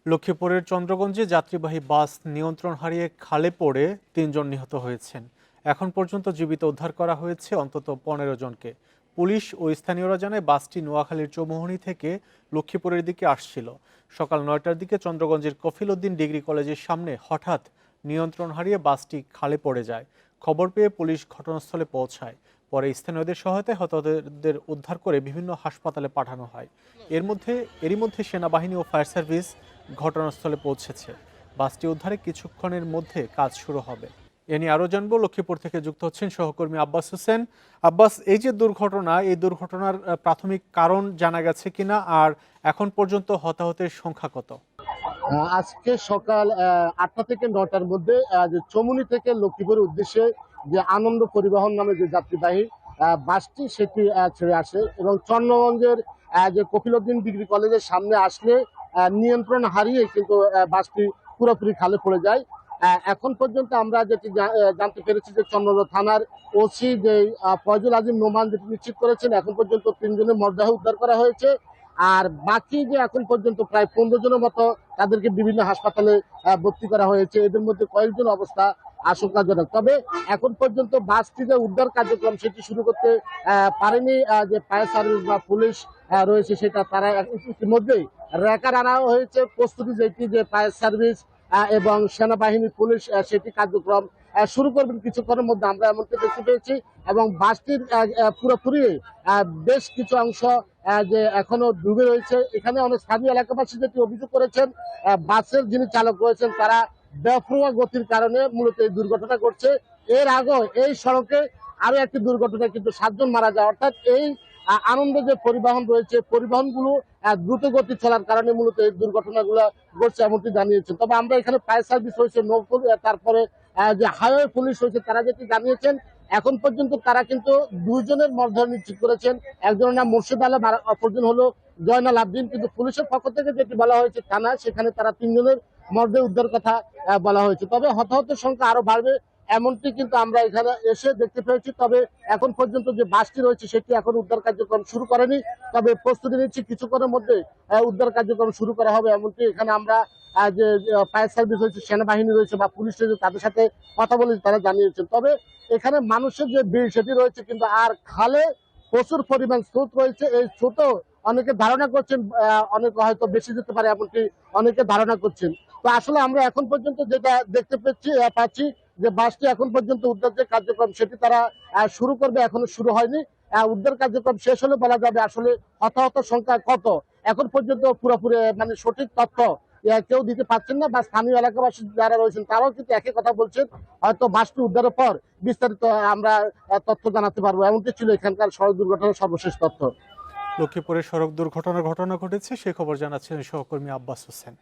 লক্ষ্মীপুরের চন্দ্রগঞ্জে যাত্রীবাহী বাস নিয়ন্ত্রণ হারিয়ে খালে পড়ে ৩ জন নিহত হয়েছেন। এখন পর্যন্ত জীবিত উদ্ধার করা হয়েছে অন্তত ১৫ জনকে। পুলিশ ও স্থানীয়রা জানায় বাসটি নোয়াখালীর চৌমুহনী থেকে লক্ষ্মীপুরের দিকে আসছিল। সকাল ৯টার দিকে চন্দ্রগঞ্জের কফিল উদ্দিন ডিগ্রি কলেজের সামনে হঠাৎ নিয়ন্ত্রণ হারিয়ে বাসটি খালে পড়ে যায়। খবর পেয়ে পুলিশ ঘটনাস্থলে পৌঁছায়। পরে স্থানীয়দের সহায়তায় হতাহতদের উদ্ধার করে বিভিন্ন হাসপাতালে পাঠানো হয়। এরই মধ্যে সেনাবাহিনী ও ফায়ার সার্ভিস ঘটনাস্থলে পৌঁছেছে। বাসটি উদ্ধারে কিছুক্ষণের মধ্যে কাজ শুরু হবে। এ নিয়ে আরও জানবো, লক্ষ্মীপুর থেকে যুক্ত হচ্ছেন সহকর্মী আব্বাস হোসেন। আব্বাস, এই যে দুর্ঘটনা, এই দুর্ঘটনার প্রাথমিক কারণ জানা গেছে কিনা, আর এখন পর্যন্ত হতাহতের সংখ্যা কত? আজকে সকাল ৮টা থেকে ৯টার মধ্যে যে চমুনি থেকে লক্ষ্মীপুরের উদ্দেশ্যে যে আনন্দ পরিবহন নামে যে যাত্রীবাহী বাসটি সেটি ছেড়ে আসে এবং চন্দ্রগঞ্জের যে কফিলউদ্দিন ডিগ্রি কলেজের সামনে আসলে নিয়ন্ত্রণ হারিয়ে কিন্তু বাসটি পুরোপুরি খালে পড়ে যায়। এখন পর্যন্ত আমরা যেটি জানতে পেরেছি যে চন্দ্রগঞ্জ থানার ওসি যে ফয়জুল আজিম নোমান যেটি নিশ্চিত করেছেন, এখন পর্যন্ত ৩ জনের মরদেহ উদ্ধার করা হয়েছে। আর বাকি যে এখন পর্যন্ত প্রায় ১৫ জনের মতো তাদেরকে বিভিন্ন হাসপাতালে ভর্তি করা হয়েছে। এদের মধ্যে কয়েকজন অবস্থা আশঙ্কাজনক। তবে এখন পর্যন্ত বাসটি যে উদ্ধার কার্যক্রম সেটি শুরু করতে পারেনি যে ফায়ার সার্ভিস বা পুলিশ রয়েছে, সেটা তারা ইতিমধ্যেই রেকার আনা হয়েছে প্রস্তুতি, যেটি যে ফায়ার সার্ভিস এবং সেনাবাহিনী পুলিশ সেটি কার্যক্রম শুরু করবেন কিছুক্ষণের মধ্যে, আমরা এমনকি দেখতে পেয়েছি। এবং বাসটির পুরোপুরি বেশ কিছু অংশ যে এখনো ডুবে রয়েছে। এখানে অনেক স্থানীয় এলাকাবাসী যেটি অভিযোগ করেছেন, বাসের যিনি চালক রয়েছেন তারা বেপরোয়া গতির কারণে মূলত এই দুর্ঘটনা ঘটছে। এর আগে এই সড়কে আরো একটি দুর্ঘটনা কিন্তু 7 জন মারা যায়। অর্থাৎ এই আনন্দ যে পরিবহন রয়েছে, পরিবহনগুলো দ্রুত গতি চলার কারণে মূলত এই দুর্ঘটনাগুলো ঘটছে এমনটি জানিয়েছেন। তবে আমরা এখানে ফায়ার সার্ভিস হয়েছে, নৌপুর, তারপরে যে হাইওয়ে পুলিশ হয়েছে, তারা যেটি জানিয়েছেন এখন পর্যন্ত তারা কিন্তু 2 জনের মরদেহ নিশ্চিত করেছেন। একজনের নাম মুর্শিদ আলম, আর অপরজন হলো জয়নাল আবদিন। কিন্তু পুলিশের পক্ষ থেকে যেটি বলা হয়েছে থানা, সেখানে তারা 3 জনের মরদেহ উদ্ধার কথা বলা হয়েছে। তবে হতাহতের সংখ্যা আরো বাড়বে এমনটি কিন্তু আমরা এখানে এসে দেখতে পেয়েছি। তবে এখন পর্যন্ত যে বাসটি রয়েছে সেটি এখন উদ্ধার কার্যক্রম শুরু করেনি। তবে প্রস্তুতি নিচ্ছি, কিছুক্ষণের মধ্যে উদ্ধার কার্যক্রম শুরু করা হবে এমনটি এখানে আমরা যে ফায়ার সার্ভিস রয়েছে, সেনাবাহিনী রয়েছে বা পুলিশ রয়েছে তাদের সাথে কথা বলে তারা জানিয়েছেন। তবে এখানে মানুষের যে ভিড় সেটি রয়েছে, কিন্তু আর খালে প্রচুর পরিমাণ স্রোত রয়েছে। এই স্রোতও অনেকে ধারণা করছেন অনেকে হয়তো বেশি যেতে পারে এমনটি অনেকে ধারণা করছেন। তো আসলে আমরা এখন পর্যন্ত যেটা দেখতে পাচ্ছি যে বাসটি এখন পর্যন্ত উদ্ধার যে কার্যক্রম সেটি তারা শুরু করবে, এখনো শুরু হয়নি। উদ্ধার কার্যক্রম শেষ হলে বলা যাবে আসলে হতাহত সংখ্যা কত। এখন পর্যন্ত পুরোপুরি মানে সঠিক তথ্য কেউ দিতে পারছেন না, বা স্থানীয় এলাকাবাসী যারা রয়েছেন তারাও কিন্তু একই কথা বলছেন। হয়তো বাসটি উদ্ধারের পর বিস্তারিত আমরা তথ্য জানাতে পারবো। এমনটি ছিল এখানকার সড়ক দুর্ঘটনার সর্বশেষ তথ্য। লক্ষ্মীপুরে সড়ক দুর্ঘটনা ঘটেছে, সে খবর জানাচ্ছেন সহকর্মী আব্বাস হোসেন।